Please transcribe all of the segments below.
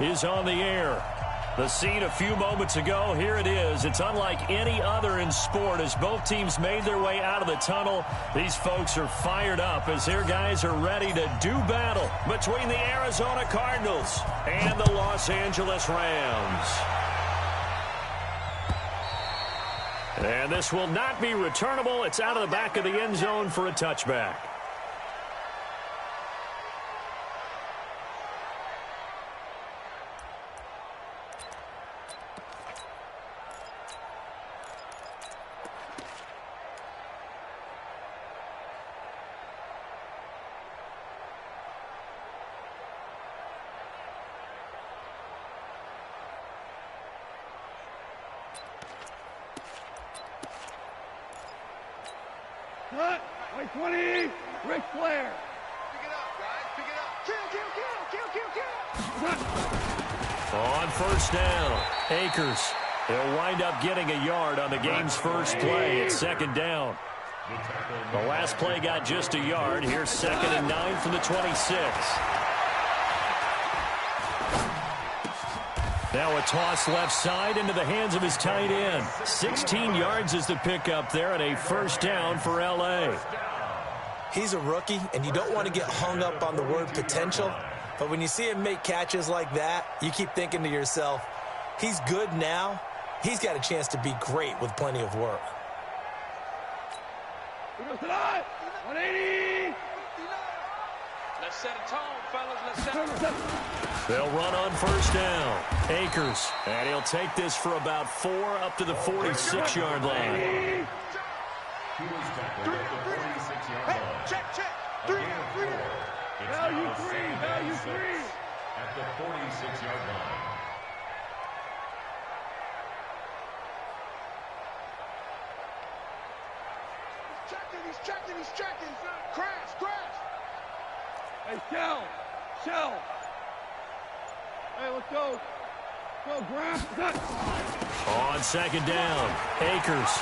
is on the air. The scene a few moments ago, here it is. It's unlike any other in sport as both teams made their way out of the tunnel. These folks are fired up as their guys are ready to do battle between the Arizona Cardinals and the Los Angeles Rams. And this will not be returnable. It's out of the back of the end zone for a touchback. Cut! White 20! Ric Flair! Pick it up, guys. Pick it up. Kill. On first down, Akers. He'll wind up getting a yard on the game's first play. It's second down. The last play got just a yard. Here's 2nd and 9 from the 26. Now a toss left side into the hands of his tight end. 16 yards is the pickup there and a first down for L.A. He's a rookie, and you don't want to get hung up on the word potential. But when you see him make catches like that, you keep thinking to yourself, he's good now. He's got a chance to be great with plenty of work. 180! Let's set a tone, fellas. Let's set a tone. They'll run on first down. Akers. And he'll take this for about 4 up to the 46-yard line. Hey, check. 3. Value 3! Value 3! At the 46-yard line. He's checking. Crash. Hey, Shell! Hey, let's go! Go, Graf! On second down, Akers.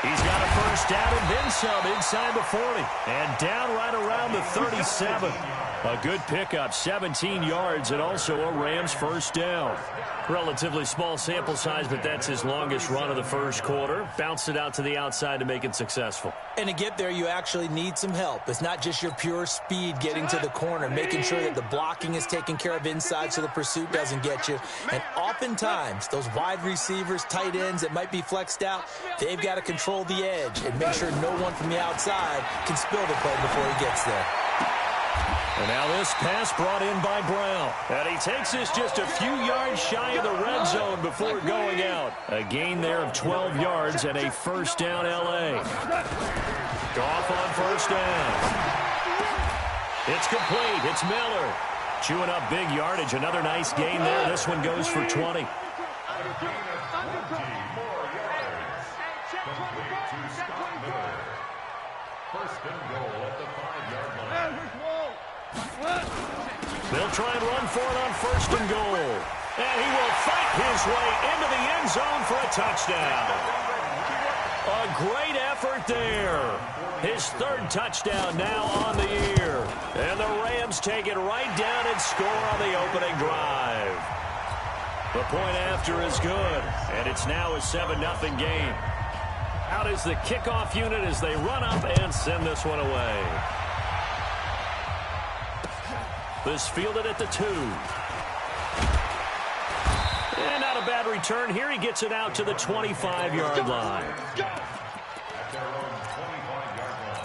He's got a first down and then some inside the 40. And down right around the 37. A good pickup, 17 yards, and also a Rams first down. Relatively small sample size, but that's his longest run of the first quarter. Bounced it out to the outside to make it successful. And to get there, you actually need some help. It's not just your pure speed getting to the corner, making sure that the blocking is taken care of inside so the pursuit doesn't get you. And oftentimes, those wide receivers, tight ends that might be flexed out, they've got to control the edge and make sure no one from the outside can spill the play before he gets there. And now this pass brought in by Brown. And he takes this just a few yards shy of the red zone before going out. A gain there of 12 yards and a first down L.A. Goff on first down. It's complete. It's Miller. Chewing up big yardage. Another nice gain there. This one goes for 20. First and goal at the 5-yard line. They'll try and run for it on first and goal. And he will fight his way into the end zone for a touchdown. A great effort there. His 3rd touchdown now on the year. And the Rams take it right down and score on the opening drive. The point after is good. And it's now a 7-0 game. Out is the kickoff unit as they run up and send this one away. This fielded at the 2. And not a bad return here. He gets it out to the 25-yard line. At their own 25-yard line.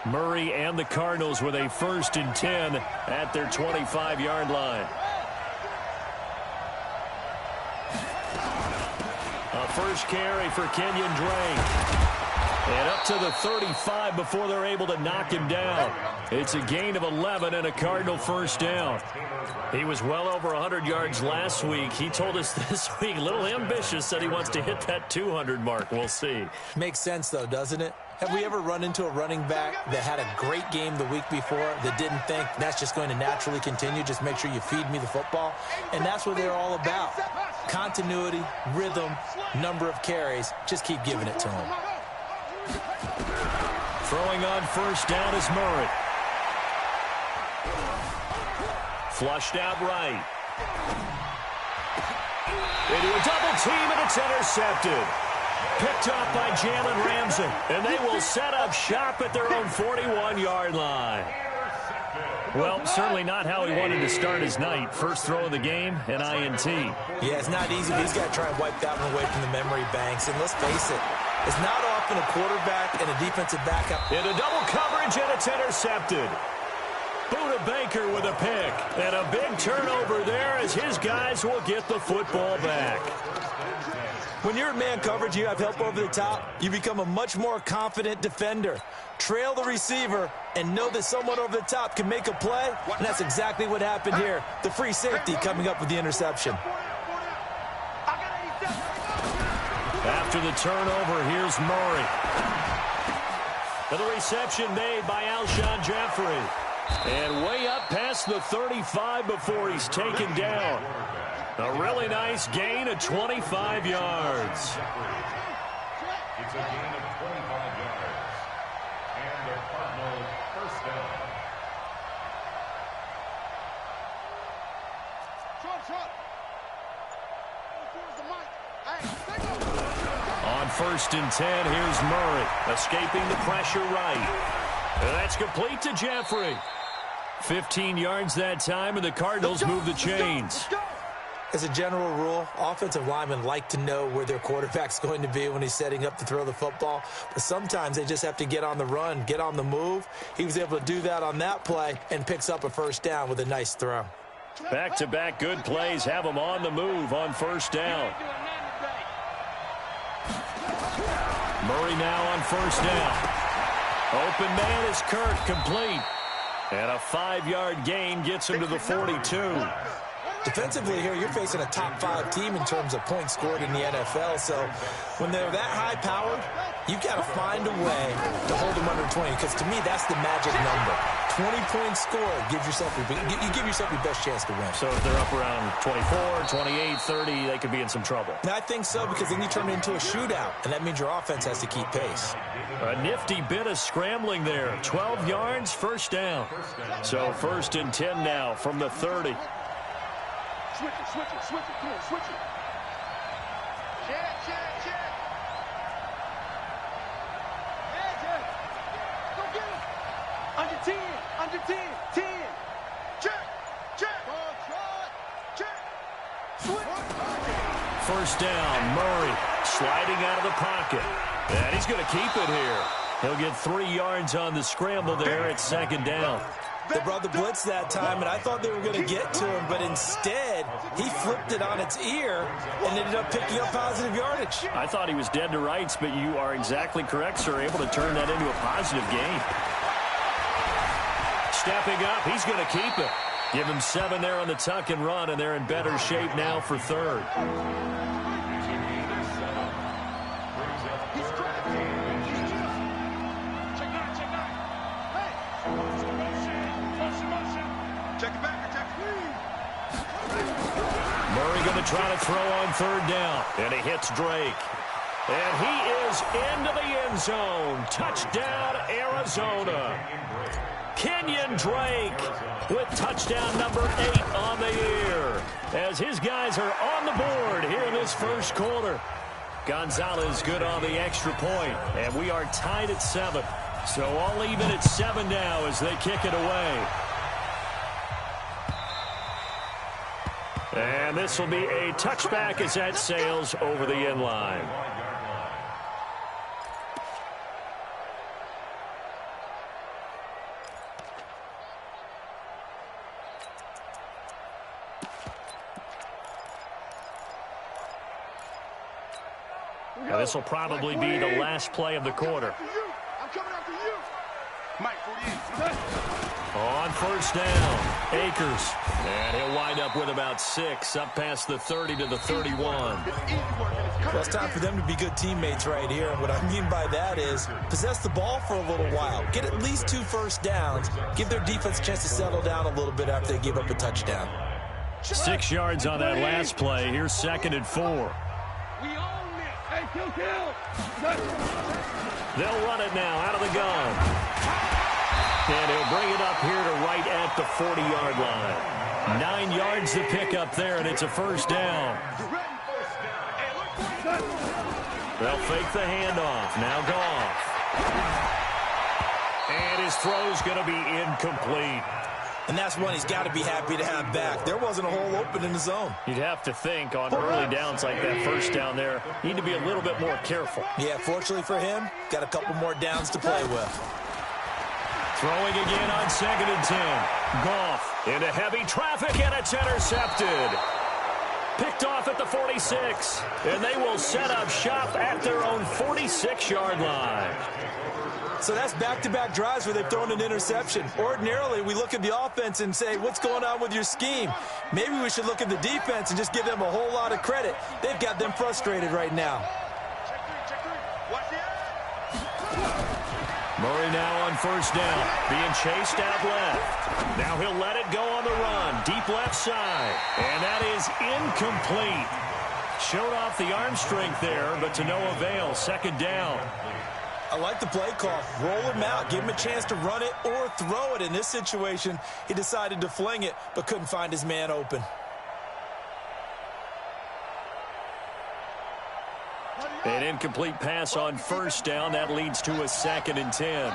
Murray and the Cardinals with a 1st and 10 at their 25-yard line. A first carry for Kenyon Drake. And up to the 35 before they're able to knock him down. It's a gain of 11 and a Cardinal first down. He was well over 100 yards last week. He told us this week, a little ambitious, said he wants to hit that 200 mark. We'll see. Makes sense, though, doesn't it? Have we ever run into a running back that had a great game the week before that didn't think that's just going to naturally continue? Just make sure you feed me the football. And that's what they're all about. Continuity, rhythm, number of carries. Just keep giving it to him. Throwing on first down is Murray. Flushed out right. Into a double team, and it's intercepted. Picked off by Jalen Ramsey. And they will set up shop at their own 41-yard line. Well, certainly not how he wanted to start his night. First throw of the game, an INT. Yeah, it's not easy, but he's got to try and wipe that one away from the memory banks. And let's face it, it's not often a quarterback and a defensive back up. Into double coverage, and it's intercepted. Buda Baker with a pick. And a big turnover there as his guys will get the football back. When you're in man coverage, you have help over the top, you become a much more confident defender. Trail the receiver and know that someone over the top can make a play, and that's exactly what happened here. The free safety coming up with the interception. After the turnover, here's Murray. And the reception made by Alshon Jeffrey. And way up past the 35 before he's taken down. A really nice gain of 25 yards. It's a gain of 25 yards. And the Cardinals first down. On first and 10, here's Murray. Escaping the pressure right. And that's complete to Jeffrey. 15 yards that time, and the Cardinals move the chains. As a general rule, offensive linemen like to know where their quarterback's going to be when he's setting up to throw the football. But sometimes they just have to get on the run, get on the move. He was able to do that on that play and picks up a first down with a nice throw. Back-to-back good plays have him on the move on first down. Murray now on first down. Open man is Kirk, complete. And a 5-yard gain gets him to the 42. Defensively here, you're facing a top-5 team in terms of points scored in the NFL. So when they're that high-powered, you've got to find a way to hold them under 20. Because to me, that's the magic number. 20 points scored, you give yourself your best chance to win. So if they're up around 24, 28, 30, they could be in some trouble. And I think so, because then you turn it into a shootout, and that means your offense has to keep pace. A nifty bit of scrambling there. 12 yards, first down. So first and 10 now from the 30. Switch it, come on, switch it. Check. Yeah. Go get him. Under 10. 10. Check. Switch. First down, Murray sliding out of the pocket. And he's going to keep it here. He'll get 3 yards on the scramble there at second down. They brought the blitz that time, and I thought they were going to get to him, but instead, he flipped it on its ear and ended up picking up positive yardage. I thought he was dead to rights, but you are exactly correct, sir. Able to turn that into a positive gain. Stepping up, he's going to keep it. Give him 7 there on the tuck and run, and they're in better shape now for third. Trying to throw on third down, and he hits Drake. And he is into the end zone. Touchdown, Arizona. Kenyon Drake with touchdown number 8 on the year, as his guys are on the board here in this first quarter. Gonzalez good on the extra point, and we are tied at 7. So all even at 7 now as they kick it away. And this will be a touchback as that sails over the end line. Now, this will probably be the last play of the quarter. I'm coming after you. Mike, 48. On first down, Akers. And he'll wind up with about 6, up past the 30 to the 31. Well, it's time for them to be good teammates right here. And what I mean by that is possess the ball for a little while. Get at least 2 first downs. Give their defense a chance to settle down a little bit after they give up a touchdown. 6 yards on that last play. Here's 2nd and 4. We own it. Hey, kill. They'll run it now out of the gun. And he'll bring it up here to right at the 40-yard line. 9 yards to pick up there, and it's a first down. They'll fake the handoff. Now Goff. And his throw's going to be incomplete. And that's one he's got to be happy to have back. There wasn't a hole open in the zone. You'd have to think on early downs like that first down there, you need to be a little bit more careful. Yeah, fortunately for him, got a couple more downs to play with. Throwing again on 2nd and 10. Goff into heavy traffic, and it's intercepted. Picked off at the 46, and they will set up shop at their own 46-yard line. So that's back-to-back drives where they've thrown an interception. Ordinarily, we look at the offense and say, what's going on with your scheme? Maybe we should look at the defense and just give them a whole lot of credit. They've got them frustrated right now. Murray now on first down, being chased out left. Now he'll let it go on the run, deep left side. And that is incomplete. Showed off the arm strength there, but to no avail. 2nd down. I like the play call. Roll him out. Give him a chance to run it or throw it. In this situation, he decided to fling it, but couldn't find his man open. An incomplete pass on first down. That leads to a 2nd and 10.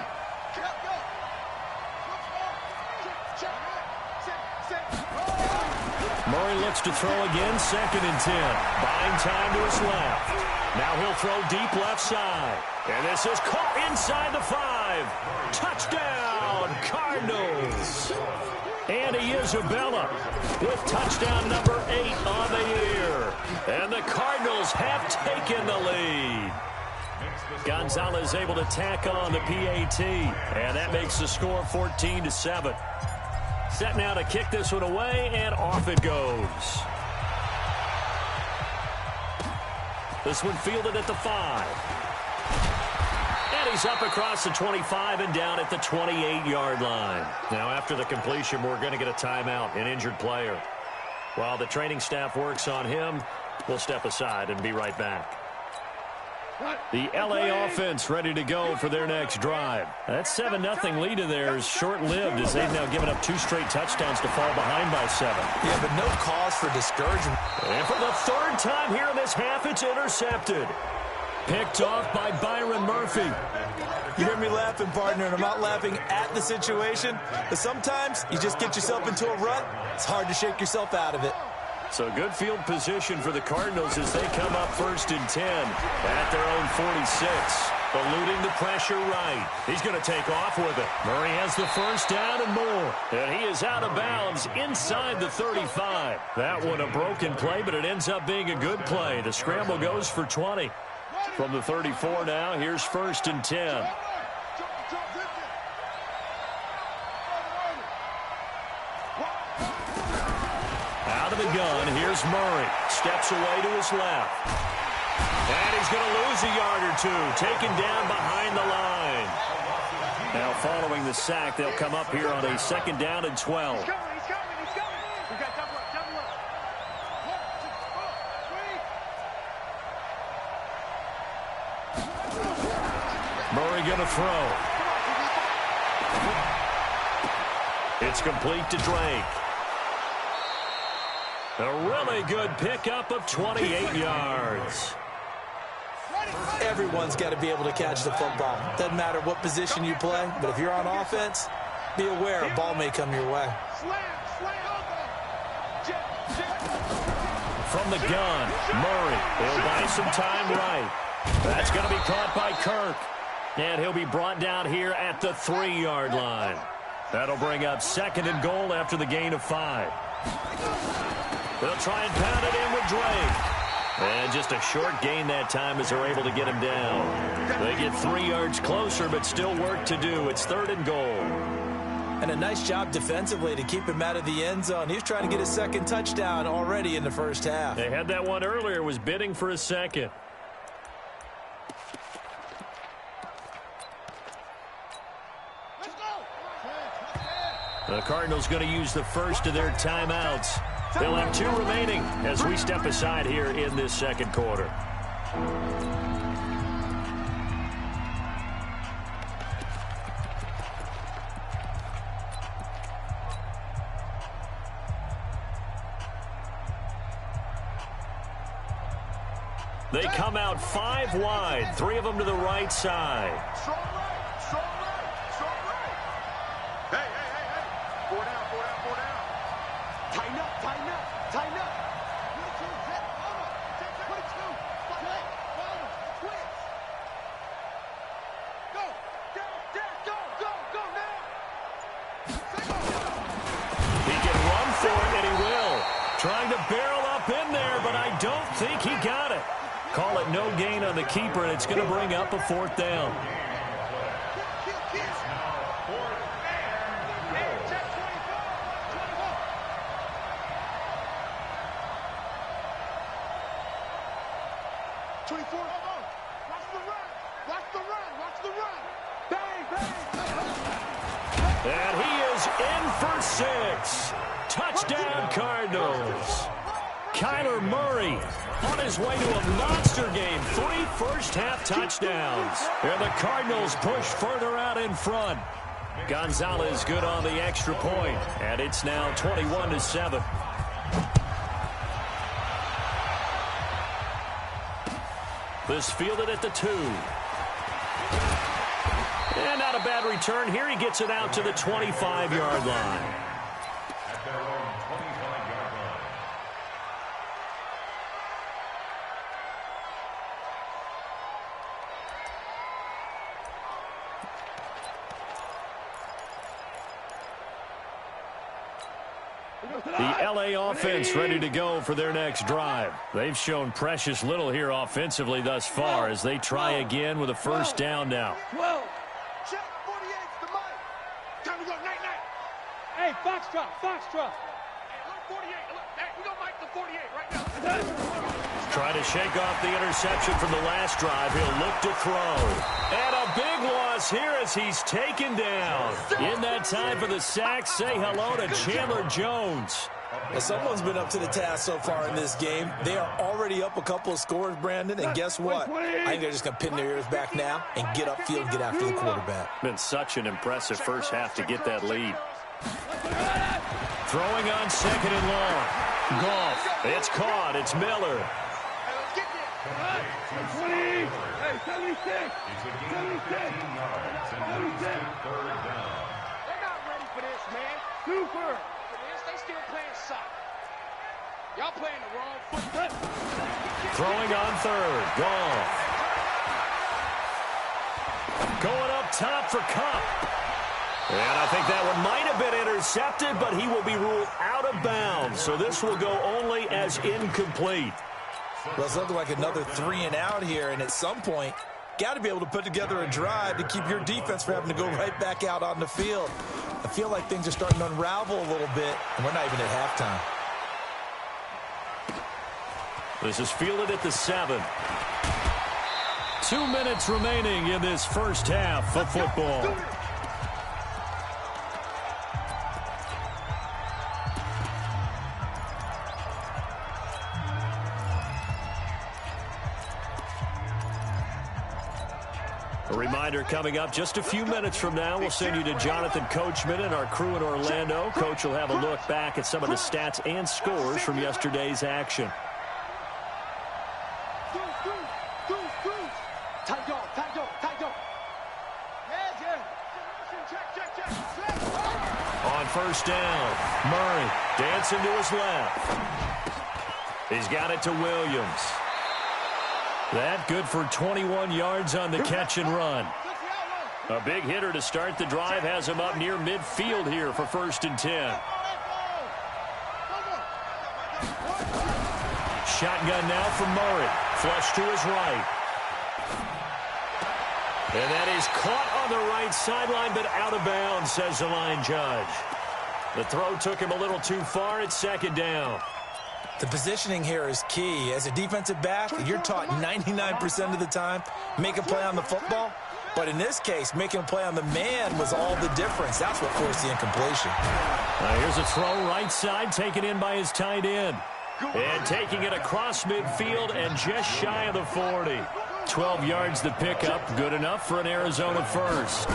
Murray looks to throw again. 2nd and 10. Buying time to his left. Now he'll throw deep left side. And this is caught inside the 5. Touchdown, Cardinals. Andy Isabella with touchdown number 8 on the year. And the Cardinals have taken the lead. Gonzalez able to tack on the PAT. And that makes the score 14-7. Set now to kick this one away, and off it goes. This one fielded at the 5. And he's up across the 25 and down at the 28-yard line. Now, after the completion, we're going to get a timeout, an injured player. While the training staff works on him, we'll step aside and be right back. The LA offense ready to go for their next drive. That 7-0 lead of theirs short-lived as they've now given up 2 straight touchdowns to fall behind by 7. Yeah, but no cause for discouragement. And for the 3rd time here in this half, it's intercepted. Picked off by Byron Murphy. You hear me laughing, partner, and I'm not laughing at the situation, but sometimes you just get yourself into a rut. It's hard to shake yourself out of it. So good field position for the Cardinals as they come up 1st and 10 at their own 46. Eluding the pressure right. He's going to take off with it. Murray has the first down and more. And he is out of bounds inside the 35. That one a broken play, but it ends up being a good play. The scramble goes for 20. From the 34 now, here's 1st and 10. Out of the gun, here's Murray. Steps away to his left. And he's going to lose a yard or 2. Taken down behind the line. Now following the sack, they'll come up here on a 2nd down and 12. He's coming. We got double up. Murray going to throw. It's complete to Drake. A really good pickup of 28 yards. Everyone's got to be able to catch the football. Doesn't matter what position you play, but if you're on offense, be aware a ball may come your way. From the gun, Murray. He'll buy some time right. That's going to be caught by Kirk. And he'll be brought down here at the 3-yard line. That'll bring up 2nd and goal after the gain of 5. They'll try and pound it in with Drake. And just a short gain that time as they're able to get him down. They get 3 yards closer, but still work to do. It's 3rd and goal. And a nice job defensively to keep him out of the end zone. He was trying to get his 2nd touchdown already in the first half. They had that one earlier, was bidding for a 2nd. The Cardinals going to use the first of their timeouts. They'll have 2 remaining as we step aside here in this 2nd quarter. They come out 5 wide, 3 of them to the right side. Strong right, strong right, strong right. Hey. 4 down, 4 down, 4 down. Tighten up, tighten up, tighten up. 22, 22, go, go now. He can run for it, and he will. Trying to barrel up in there, but I don't think he got it. Call it no gain on the keeper, and it's going to bring up a 4th down. And he is in for 6. Touchdown, Cardinals. Kyler Murray on his way to a monster game. 3 first-half touchdowns. And the Cardinals push further out in front. Gonzalez good on the extra point. And it's now 21-7. This fielded at the 2. And not a bad return here. He gets it out to the 25-yard line. At their own 25-yard line. The LA offense ready to go for their next drive. They've shown precious little here offensively thus far as they try again with a first down now. 12. Check 48's the mic. Time to go, night. Hey, Foxtrot. Hey, look, 48. Look, hey, we gonna mic the 48 right now. Trying to shake off the interception from the last drive. He'll look to throw. And a big loss here as he's taken down. In that time for the sack, say hello to Chandler Jones. Well, someone's been up to the task so far in this game. They are already up a couple of scores, Brandon, and guess what? I think they're just going to pin their ears back now and get upfield and get after the quarterback. Been such an impressive first half to get that lead. Throwing on 2nd and long. Goff. It's caught. It's Miller. 20. Hey, 76. It's a gain of 15 yards and leads to 3rd down. They're not ready for this, man. Super. They still playing soccer. Y'all playing the wrong foot. Throwing on 3rd. Goff. Going up top for Cup. And I think that one might have been intercepted, but he will be ruled out of bounds. So this will go only as incomplete. Well, it's looking like another 3 and out here, and at some point, got to be able to put together a drive to keep your defense from having to go right back out on the field. I feel like things are starting to unravel a little bit, and we're not even at halftime. This is fielded at the 7. 2 minutes remaining in this first half of football. A reminder coming up just a few minutes from now, we'll send you to Jonathan Coachman and our crew in Orlando. Coach will have a look back at some of the stats and scores from yesterday's action. On first down, Murray dancing to his left. He's got it to Williams. That good for 21 yards on the catch and run. A big hitter to start the drive has him up near midfield here for 1st and 10. shotgun now from Murray. Flush to his right. And that is caught on the right sideline, but out of bounds, says the line judge. The throw took him a little too far. It's second down. The positioning here is key. As a defensive back, you're taught 99% of the time, make a play on the football. But in this case, making a play on the man was all the difference. That's what forced the incompletion. Here's a throw right side, taken in by his tight end. And taking it across midfield and just shy of the 40. 12 yards to pick up. Good enough for an Arizona first.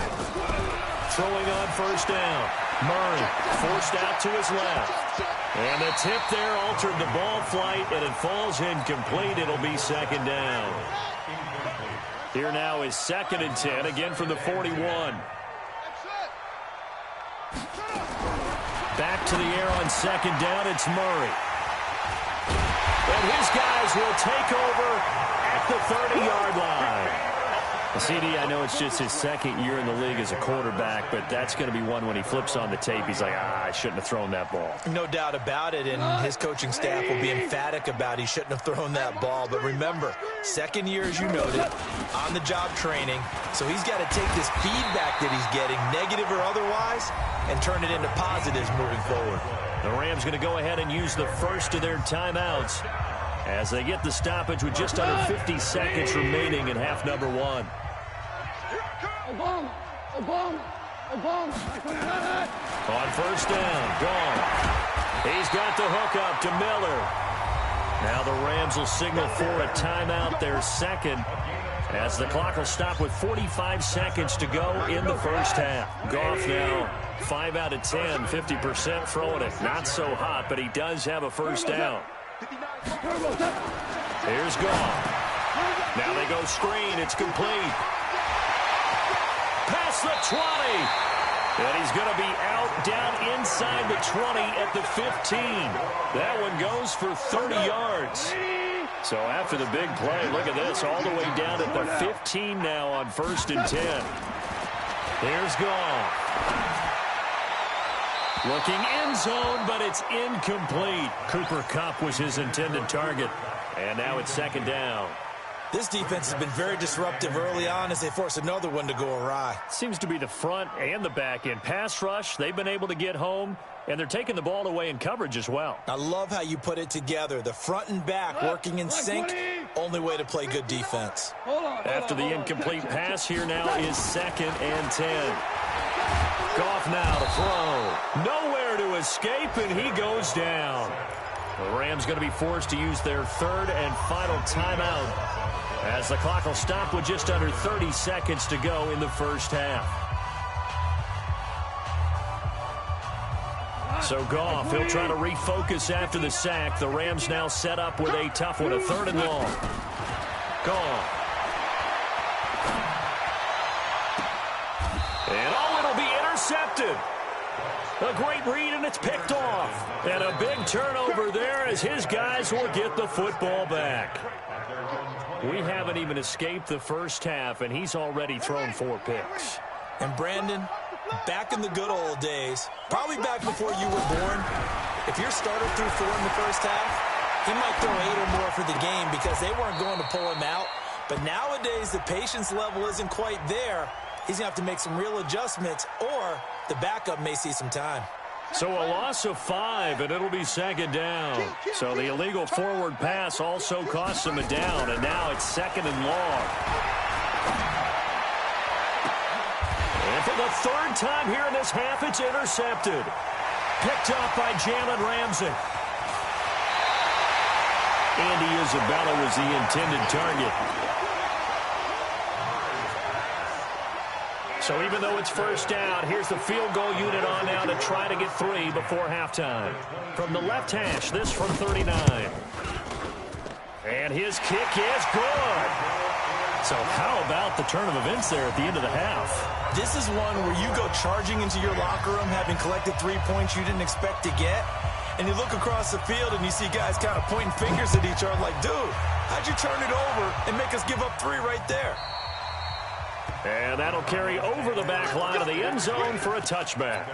Throwing on first down. Murray forced out to his left. And the tip there altered the ball flight, and it falls incomplete. It'll be second down. Here now is 2nd and 10, again from the 41. Back to the air on second down, it's Murray. And his guys will take over at the 30-yard line. CD, I know it's just his 2nd year in the league as a quarterback, but that's going to be one when he flips on the tape. He's like, I shouldn't have thrown that ball. No doubt about it, and his coaching staff will be emphatic about he shouldn't have thrown that ball. But remember, 2nd year, as you noted, on-the-job training, so he's got to take this feedback that he's getting, negative or otherwise, and turn it into positives moving forward. The Rams going to go ahead and use the first of their timeouts as they get the stoppage with just under 50 seconds remaining in half number 1. Obama. On first down, gone. He's got the hook up to Miller. Now the Rams will signal for a timeout, their second, as the clock will stop with 45 seconds to go in the first half. Goff now 5 out of 10, 50% throwing it. Not so hot, but he does have a first down. Here's Goff. Now they go screen. It's complete. Past the 20. And he's going to be out down inside the 20 at the 15. That one goes for 30 yards. So after the big play, look at this, all the way down at the 15 now on 1st and 10. Here's Goff. Looking end zone, but it's incomplete. Cooper Kupp was his intended target. And now it's 2nd down. This defense has been very disruptive early on as they force another one to go awry. Seems to be the front and the back end. Pass rush, they've been able to get home, and they're taking the ball away in coverage as well. I love how you put it together. The front and back working in sync, only way to play good defense. After the incomplete pass, here now is 2nd and 10. Goff now to throw. Nowhere to escape, and he goes down. The Rams going to be forced to use their 3rd and final timeout as the clock will stop with just under 30 seconds to go in the first half. So Goff, he'll try to refocus after the sack. The Rams now set up with a tough one, a 3rd and long. Goff. And it'll be intercepted. A great read, and it's picked off. And a big turnover there as his guys will get the football back. We haven't even escaped the first half, and he's already thrown 4 picks. And Brandon, back in the good old days, probably back before you were born, if your starter threw 4 in the first half, he might throw 8 or more for the game because they weren't going to pull him out. But nowadays, the patience level isn't quite there. He's going to have to make some real adjustments, or the backup may see some time. So a loss of 5, and it'll be 2nd down. So the illegal forward pass also costs him a down, and now it's 2nd and long. And for the 3rd time here in this half, it's intercepted. Picked up by Jalen Ramsey. Andy Isabella was the intended target. So even though it's first down, here's the field goal unit on now to try to get 3 before halftime. From the left hash, this from 39. And his kick is good. So how about the turn of events there at the end of the half? This is one where you go charging into your locker room having collected 3 points you didn't expect to get. And you look across the field and you see guys kind of pointing fingers at each other like, dude, how'd you turn it over and make us give up 3 right there? And that'll carry over the back line of the end zone for a touchback.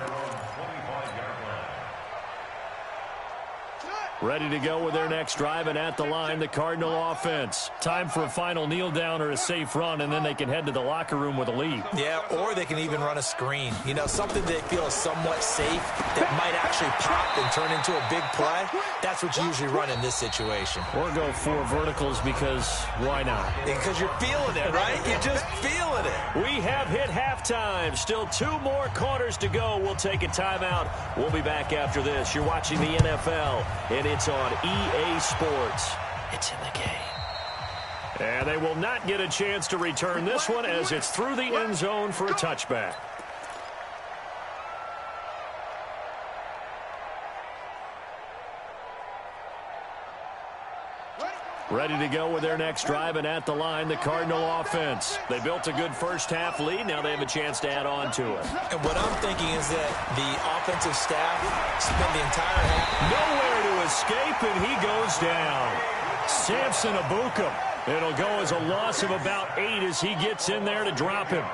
Ready to go with their next drive, and at the line, the Cardinal offense. Time for a final kneel down or a safe run, and then they can head to the locker room with a lead. Yeah, or they can even run a screen. You know, something they feel is somewhat safe that might actually pop and turn into a big play. That's what you usually run in this situation. Or go 4 verticals because why not? Because you're feeling it, right? You're just feeling it. We have hit halftime. Still 2 more quarters to go. We'll take a timeout. We'll be back after this. You're watching the NFL, and it's on EA Sports. It's in the game. And they will not get a chance to return this one as it's through the end zone for a touchback. Ready to go with their next drive, and at the line, the Cardinal offense. They built a good first-half lead. Now they have a chance to add on to it. And what I'm thinking is that the offensive staff spent the entire half. Nowhere to escape, and he goes down. Samson Abukum. It'll go as a loss of about 8 as he gets in there to drop him.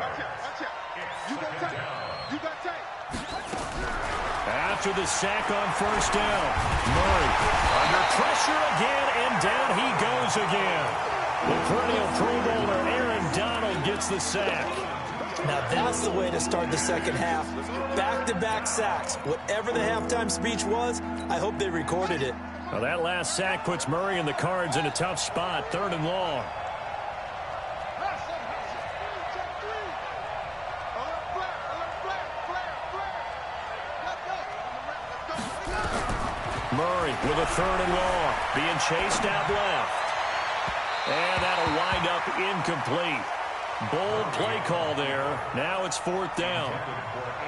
After the sack on first down, Murray under pressure again, and down he goes again. The perennial Pro Bowler Aaron Donald gets the sack. Now that's the way to start the second half. Back-to-back sacks. Whatever the halftime speech was, I hope they recorded it. Well, that last sack puts Murray and the Cards in a tough spot, 3rd and long. Murray with a 3rd and long, being chased out left. And that'll wind up incomplete. Bold play call there. Now it's 4th down.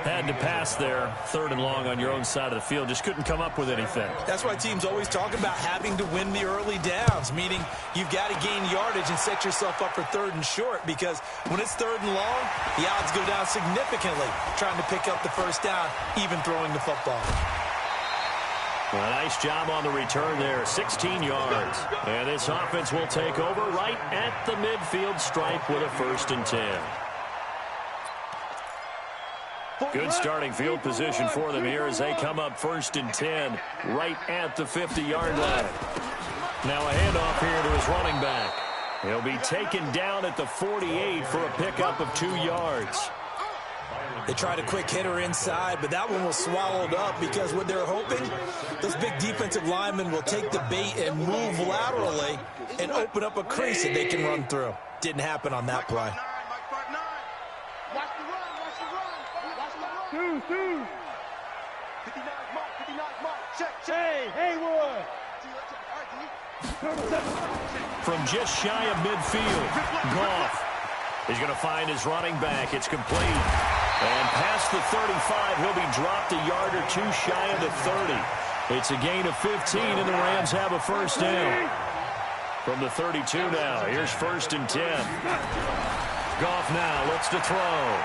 Had to pass there, 3rd and long on your own side of the field. Just couldn't come up with anything. That's why teams always talk about having to win the early downs, meaning you've got to gain yardage and set yourself up for 3rd and short, because when it's 3rd and long, the odds go down significantly trying to pick up the first down, even throwing the football. Well, nice job on the return there, 16 yards. And this offense will take over right at the midfield stripe with a 1st and 10. Good starting field position for them here as they come up 1st and 10 right at the 50-yard line. Now a handoff here to his running back. He'll be taken down at the 48 for a pickup of 2 yards. They tried a quick hitter inside, but that one was swallowed up because what they're hoping, those big defensive linemen will take the bait and move laterally and open up a crease that they can run through. Didn't happen on that play. Two. Hey, Haywood. From just shy of midfield, Goff is going to find his running back. It's complete. And past the 35, he'll be dropped a yard or 2 shy of the 30. It's a gain of 15, and the Rams have a 1st down. From the 32 now, here's 1st and 10. Goff now looks to throw.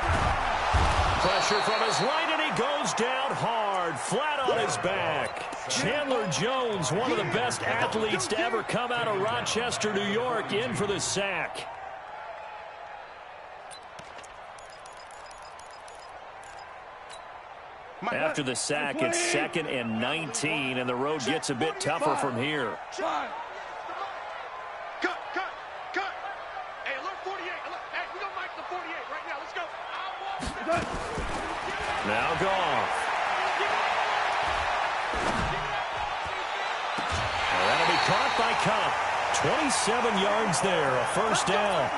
Pressure from his right, and he goes down hard, flat on his back. Chandler Jones, one of the best athletes to ever come out of Rochester, New York, in for the sack. After the sack, it's 2nd and 19, and the road gets a bit tougher from here. Cut. Hey, alert 48. Hey, we don't like the 48 right now. Let's go. Now Goff. That'll be caught by Cup. 27 yards there, a 1st down.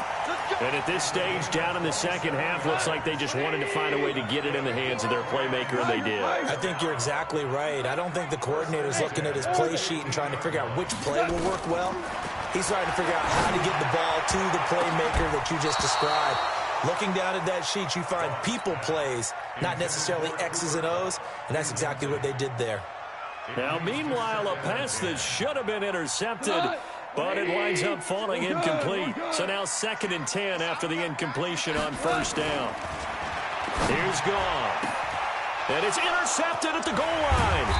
And at this stage, down in the second half, looks like they just wanted to find a way to get it in the hands of their playmaker, and they did. I think you're exactly right. I don't think the coordinator's looking at his play sheet and trying to figure out which play will work well. He's trying to figure out how to get the ball to the playmaker that you just described. Looking down at that sheet, you find people plays, not necessarily X's and O's, and that's exactly what they did there. Now, meanwhile, a pass that should have been intercepted, but it winds up falling incomplete. So now 2nd and 10 after the incompletion on 1st down. Here's Goff. And it's intercepted at the goal line.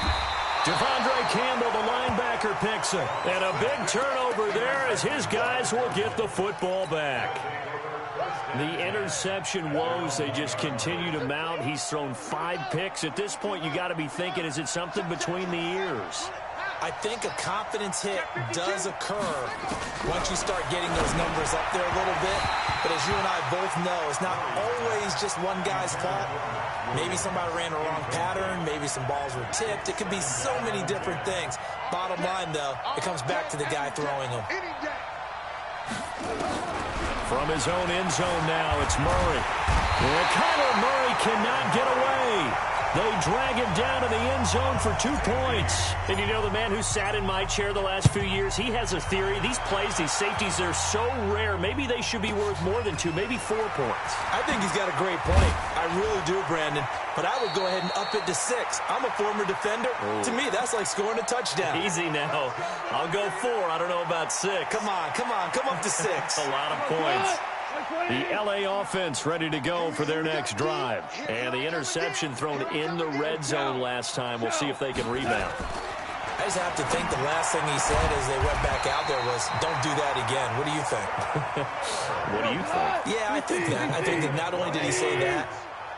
Devondre Campbell, the linebacker, picks it. And a big turnover there as his guys will get the football back. The interception woes, they just continue to mount. He's thrown 5 picks. At this point, you got to be thinking, is it something between the ears? I think a confidence hit does occur once you start getting those numbers up there a little bit. But as you and I both know, it's not always just one guy's fault. Maybe somebody ran a wrong pattern. Maybe some balls were tipped. It could be so many different things. Bottom line, though, it comes back to the guy throwing them. From his own end zone now, it's Murray. And Kyler Murray cannot get away. They drag him down to the end zone for 2 points. And you know, the man who sat in my chair the last few years, he has a theory. These plays, these safeties, they're so rare. Maybe they should be worth more than 2, maybe 4 points. I think he's got a great point. I really do, Brandon. But I would go ahead and up it to 6. I'm a former defender. Ooh. To me, that's like scoring a touchdown. Easy now. I'll go 4. I don't know about 6. Come on. Come up to 6. A lot of points. The LA offense ready to go for their next drive. And the interception thrown in the red zone last time. We'll see if they can rebound. I just have to think the last thing he said as they went back out there was, don't do that again. What do you think? What do you think? Yeah, I think that. I think that not only did he say that,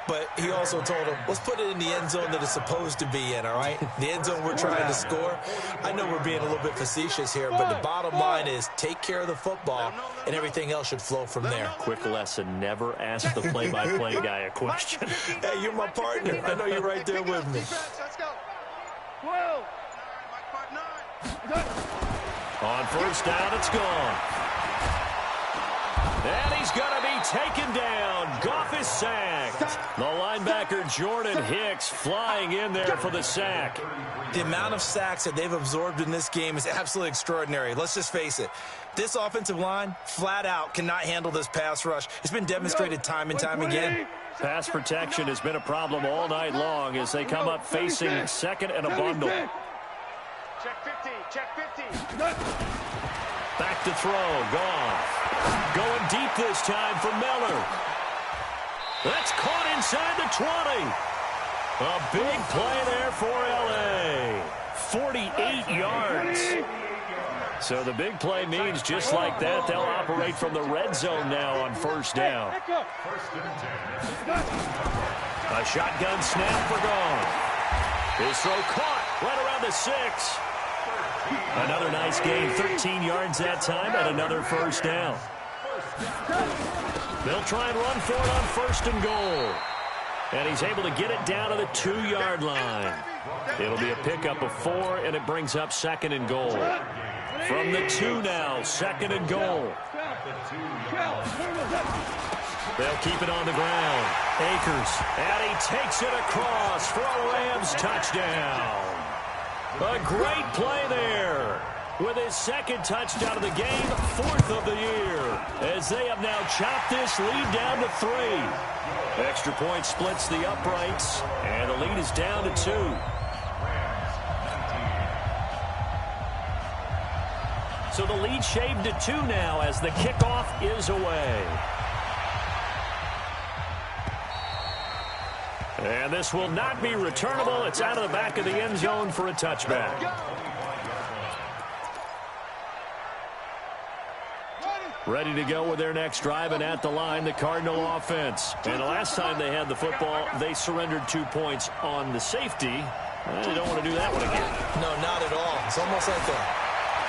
but he also told him, let's put it in the end zone that it's supposed to be in, all right? The end zone we're trying to score. I know we're being a little bit facetious here, but the bottom line is take care of the football, and everything else should flow from there. Quick lesson, never ask the play-by-play guy a question. Hey, you're my partner. I know you're right there with me. Let's go. 12. On first down, it's gone. And he's going to be taken down. Goff is sacked. The linebacker, Jordan Hicks, flying in there for the sack. The amount of sacks that they've absorbed in this game is absolutely extraordinary. Let's just face it. This offensive line, flat out, cannot handle this pass rush. It's been demonstrated time and time again. Pass protection has been a problem all night long as they come up facing second and a bundle. Check 50. Check 50. Back to throw. Goff. Going deep this time for Miller. That's caught inside the 20. A big play there for L.A. 48 yards. So the big play means just like that, they'll operate from the red zone now on first down. A shotgun snap for Goff. His throw caught right around the 6. Another nice gain, 13 yards that time, and another first down. They'll try and run for it on first and goal. And he's able to get it down to the 2-yard line. It'll be a pickup of 4, and it brings up second and goal. From the 2 now, second and goal. They'll keep it on the ground. Akers, and he takes it across for a Rams touchdown. A great play there. With his second touchdown of the game, 4th of the year. As they have now chopped this lead down to 3. Extra point splits the uprights, and the lead is down to 2. So the lead shaved to 2 now as the kickoff is away. And this will not be returnable. It's out of the back of the end zone for a touchback. Ready to go with their next drive, and at the line, the Cardinal offense. And the last time they had the football, they surrendered 2 points on the safety. They don't want to do that one again. No, not at all. It's almost like the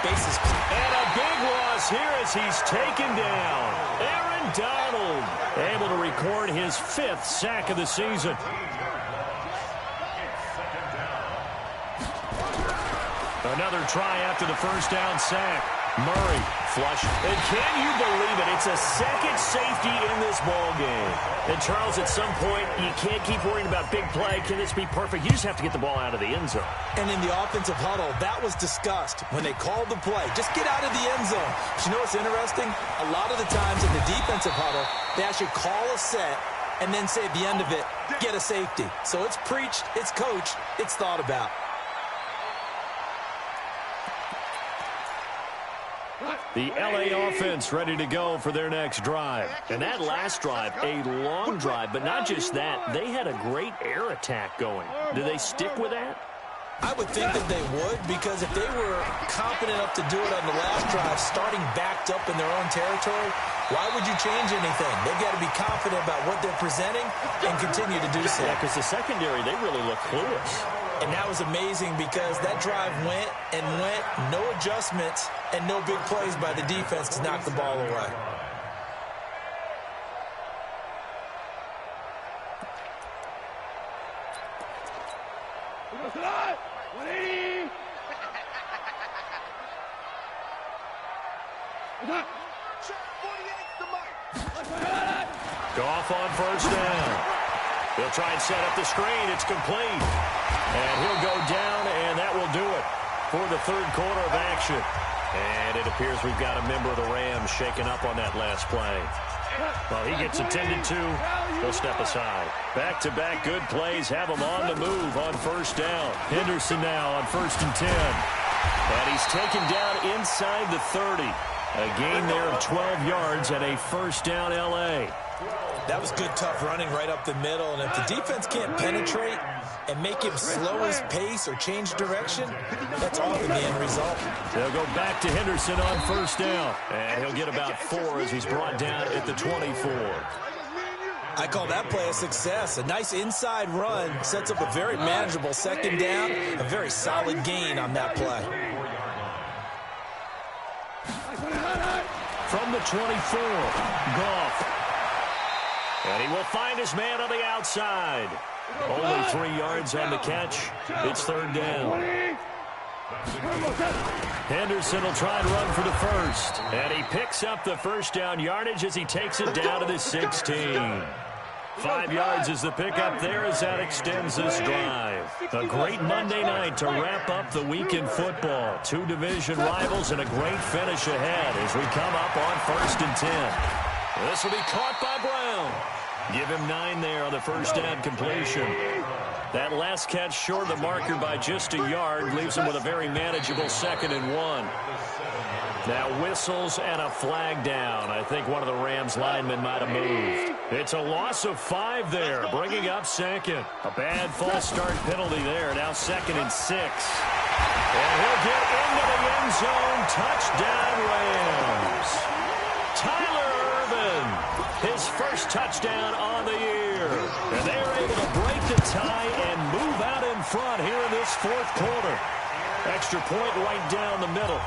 bases. And a big loss here as he's taken down. Aaron Donald able to record his 5th sack of the season. Another try after the first down sack. Murray, flush. And can you believe it? It's a second safety in this ball game. And, Charles, at some point, you can't keep worrying about big play. Can this be perfect? You just have to get the ball out of the end zone. And in the offensive huddle, that was discussed when they called the play. Just get out of the end zone. But you know what's interesting? A lot of the times in the defensive huddle, they actually call a set and then say at the end of it, get a safety. So it's preached, it's coached, it's thought about. The L.A. offense ready to go for their next drive. And that last drive, a long drive, but not just that. They had a great air attack going. Do they stick with that? I would think that they would, because if they were confident enough to do it on the last drive, starting backed up in their own territory, why would you change anything? They've got to be confident about what they're presenting and continue to do so. Yeah, because the secondary, they really look clueless. And that was amazing because that drive went and went, no adjustments and no big plays by the defense to knock the ball away. Goff on first down. He'll try and set up the screen. It's complete. And he'll go down, and that will do it for the third quarter of action. And it appears we've got a member of the Rams shaking up on that last play. Well, he gets attended to. He'll step aside. Back-to-back good plays have him on the move on first down. Henderson now on 1st and 10. And he's taken down inside the 30. A gain there of 12 yards and a first down L.A. That was good, tough running right up the middle. And if the defense can't penetrate and make him slow his pace or change direction, that's often the end result. They'll go back to Henderson on first down. And he'll get about 4 as he's brought down at the 24. I call that play a success. A nice inside run sets up a very manageable second down. A very solid gain on that play. From the 24, Goff. And he will find his man on the outside. Only 3 yards on the catch. It's third down. Henderson will try and run for the first. And he picks up the first down yardage as he takes it down to the 16. 5 yards is the pickup there as that extends this drive. A great Monday night to wrap up the week in football. 2 division rivals and a great finish ahead as we come up on 1st and 10. This will be caught by Brown. Give him 9 there on the first down completion. That last catch short of the marker by just a yard leaves him with a very manageable 2nd and 1. Now whistles and a flag down. I think one of the Rams linemen might have moved. It's a loss of 5 there, bringing up 2nd. A bad false start penalty there. Now 2nd and 6. And he'll get into the end zone. Touchdown, Rams. Tyler Ervin, his first touchdown on the year. And they're able to break the tie and move out in front here in this 4th quarter. Extra point right down the middle.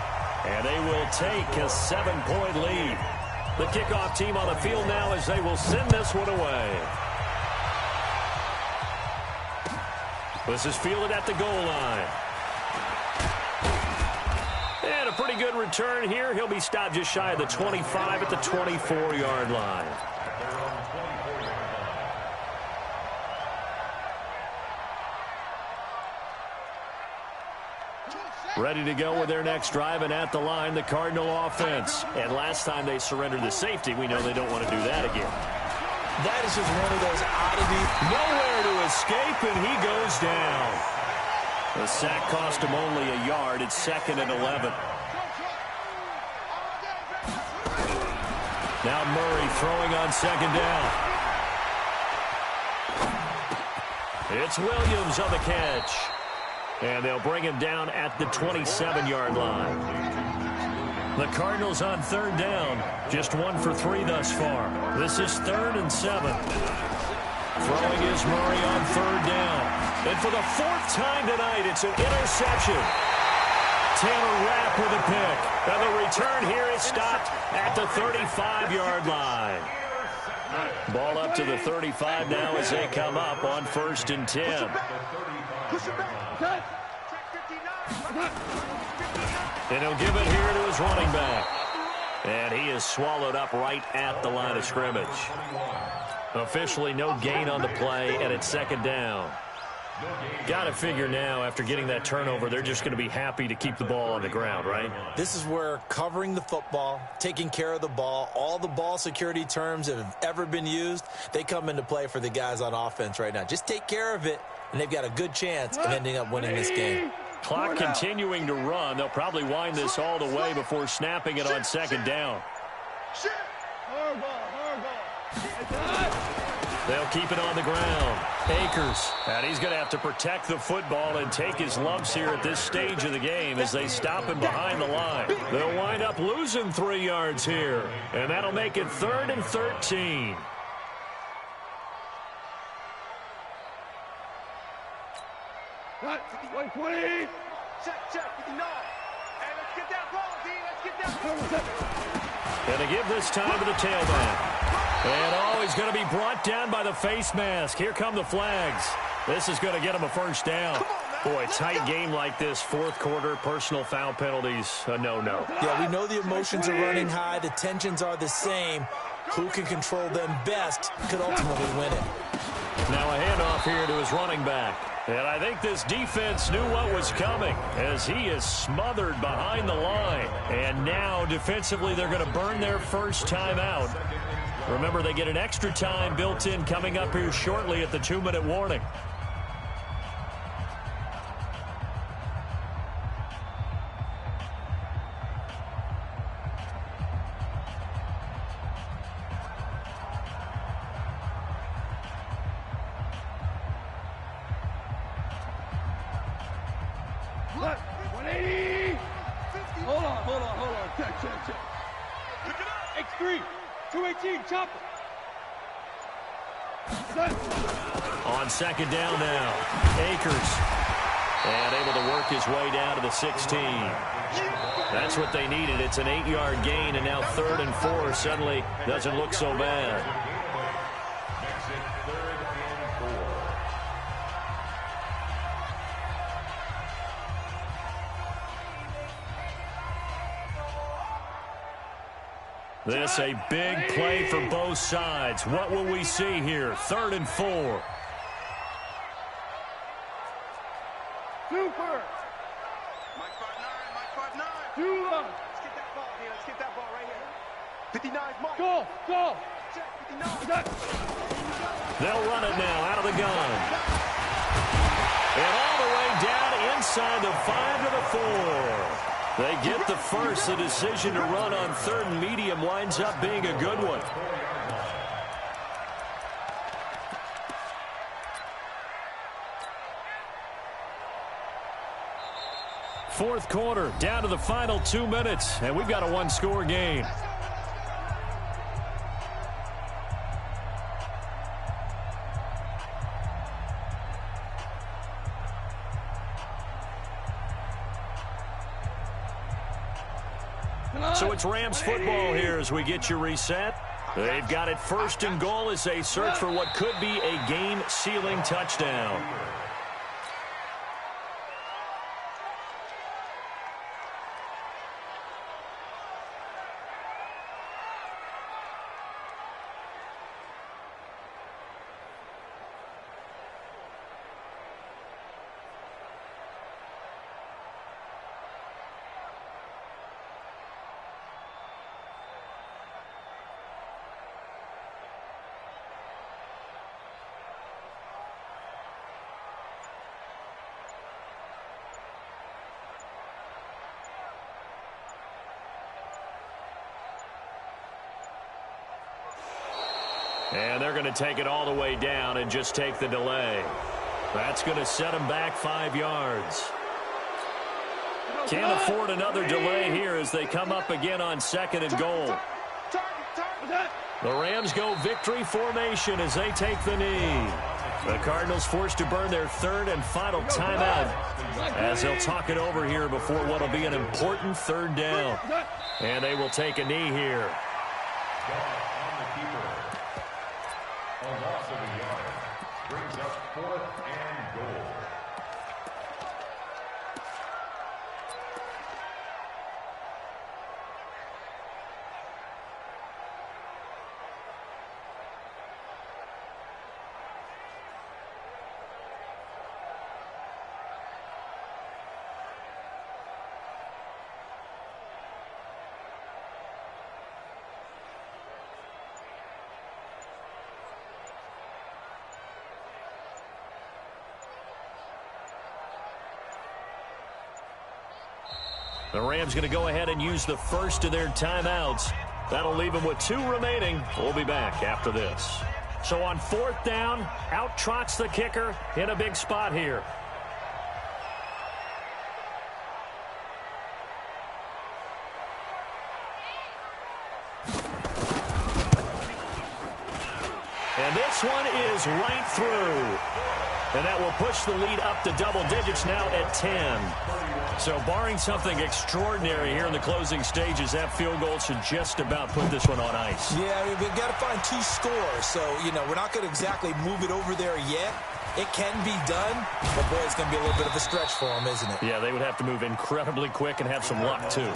And they will take a 7-point lead. The kickoff team on the field now as they will send this one away. This is fielded at the goal line. And a pretty good return here. He'll be stopped just shy of the 25 at the 24-yard line. Ready to go with their next drive, and at the line, the Cardinal offense. And last time they surrendered the safety, we know they don't want to do that again. That is just one of those oddities. Nowhere to escape, and he goes down. The sack cost him only a yard. It's 2nd and 11. Now Murray throwing on 2nd down. It's Williams on the catch. And they'll bring him down at the 27-yard line. The Cardinals on 3rd down. Just 1 for 3 thus far. This is 3rd and 7. Throwing is Murray on 3rd down. And for the 4th time tonight, it's an interception. Taylor Rapp with a pick. And the return here is stopped at the 35-yard line. Ball up to the 35 now as they come up on 1st and 10. And he'll give it here to his running back. And he is swallowed up right at the line of scrimmage. Officially no gain on the play, and it's 2nd down. Got to figure now, after getting that turnover, they're just going to be happy to keep the ball on the ground, right? This is where covering the football, taking care of the ball, all the ball security terms that have ever been used, they come into play for the guys on offense right now. Just take care of it, and they've got a good chance of ending up winning this game. Clock continuing to run. They'll probably wind this all the way before snapping it on 2nd down. They'll keep it on the ground. Akers. And he's going to have to protect the football and take his lumps here at this stage of the game as they stop him behind the line. They'll wind up losing 3 yards here. And that'll make it 3rd and 13. Cut. 120. Check, 59. Hey, let's get that ball, D. Let's get that ball. Going to give this time to the tailback. And, he's going to be brought down by the face mask. Here come the flags. This is going to get him a first down. Boy, tight game like this, fourth quarter, personal foul penalties, a no-no. Yeah, we know the emotions are running high. The tensions are the same. Who can control them best could ultimately win it. Now a handoff here to his running back. And I think this defense knew what was coming as he is smothered behind the line. And now defensively they're going to burn their first time out. Remember, they get an extra time built in coming up here shortly at the 2-minute warning. Cut. 180. Hold on. Check. X3. 218. Chop it. Cut. On second down now, Akers. And able to work his way down to the 16. That's what they needed. It's an 8-yard gain, and now 3rd and 4 suddenly doesn't look so bad. Exit 3rd and 4. This a big play for both sides. What will we see here? 3rd and 4. Super. Mike 5'9", 5'9". Two up. Let's get that ball here. Let's get that ball right here. 59's Mike. Go. Check, 59. Cut. They'll run it now out of the gun. And all the way down inside the 5 to the 4. They get the first. The decision to run on 3rd and medium winds up being a good one. Fourth quarter, down to the final 2 minutes, and we've got a one-score game. So it's Rams football here as we get you reset. They've got it 1st and goal as they search for what could be a game-sealing touchdown. And they're going to take it all the way down and just take the delay. That's going to set them back 5 yards. Can't afford another delay here as they come up again on 2nd and goal. The Rams go victory formation as they take the knee. The Cardinals forced to burn their 3rd and final timeout as they'll talk it over here before what will be an important 3rd down. And they will take a knee here. A loss of a yard brings up 4th and goal. The Rams going to go ahead and use the first of their timeouts. That'll leave them with 2 remaining. We'll be back after this. So on 4th down, out trots the kicker in a big spot here. And this one is right through. And that will push the lead up to double digits now at 10. So barring something extraordinary here in the closing stages, that field goal should just about put this one on ice. Yeah, we've got to find 2 scores. So, we're not going to exactly move it over there yet. It can be done, but boy, it's going to be a little bit of a stretch for them, isn't it? Yeah, they would have to move incredibly quick and have some luck, too.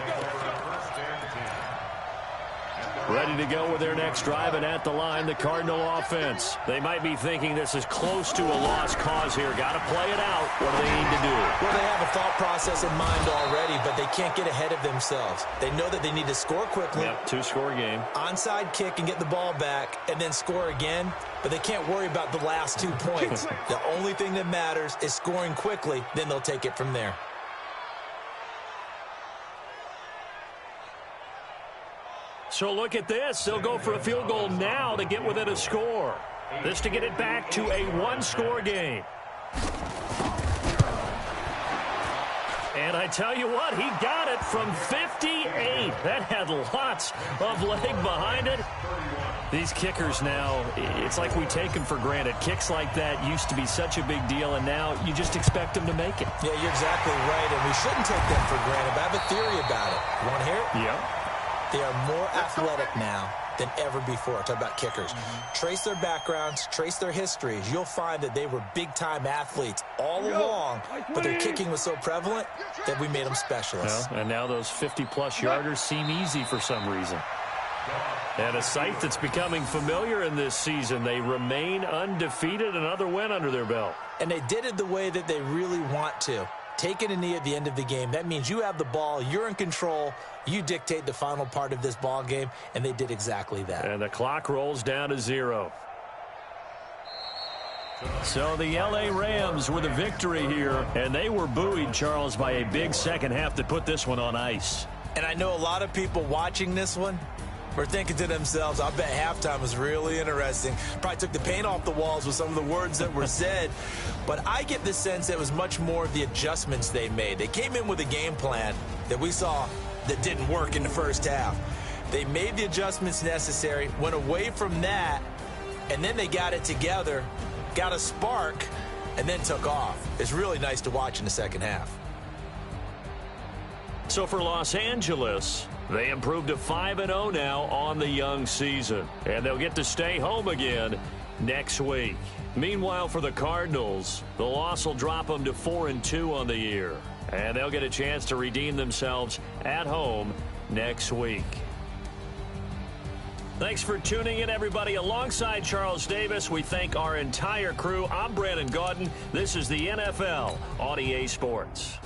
Ready to go with their next drive, and at the line, the Cardinal offense. They might be thinking this is close to a lost cause here. Got to play it out. What do they need to do? Well, they have a thought process in mind already, but they can't get ahead of themselves. They know that they need to score quickly. Yep, 2-score game. Onside kick and get the ball back, and then score again. But they can't worry about the last 2 points. The only thing that matters is scoring quickly. Then they'll take it from there. So look at this. They'll go for a field goal now to get within a score. This to get it back to a 1-score game. And I tell you what, he got it from 58. That had lots of leg behind it. These kickers now, it's like we take them for granted. Kicks like that used to be such a big deal, and now you just expect them to make it. Yeah, you're exactly right, and we shouldn't take them for granted. But I have a theory about it. You want to hear it? Yeah. They are more athletic now than ever before. Talk about kickers. Trace their backgrounds, trace their histories. You'll find that they were big-time athletes all along, but their kicking was so prevalent that we made them specialists. Well, and now those 50-plus yarders seem easy for some reason. And a sight that's becoming familiar in this season. They remain undefeated, another win under their belt. And they did it the way that they really want to. Taking a knee at the end of the game, that means you have the ball, you're in control, you dictate the final part of this ball game, and they did exactly that. And the clock rolls down to 0. So the L.A. Rams with a victory here, and they were buoyed, Charles, by a big second half to put this one on ice. And I know a lot of people watching this one were thinking to themselves, I bet halftime was really interesting. Probably took the paint off the walls with some of the words that were said. But I get the sense that it was much more of the adjustments they made. They came in with a game plan that we saw that didn't work in the first half. They made the adjustments necessary, went away from that, and then they got it together, got a spark, and then took off. It's really nice to watch in the second half. So for Los Angeles, they improved to 5-0 now on the young season. And they'll get to stay home again next week. Meanwhile, for the Cardinals, the loss will drop them to 4-2 on the year. And they'll get a chance to redeem themselves at home next week. Thanks for tuning in, everybody. Alongside Charles Davis, we thank our entire crew. I'm Brandon Gaudin. This is the NFL on EA Sports.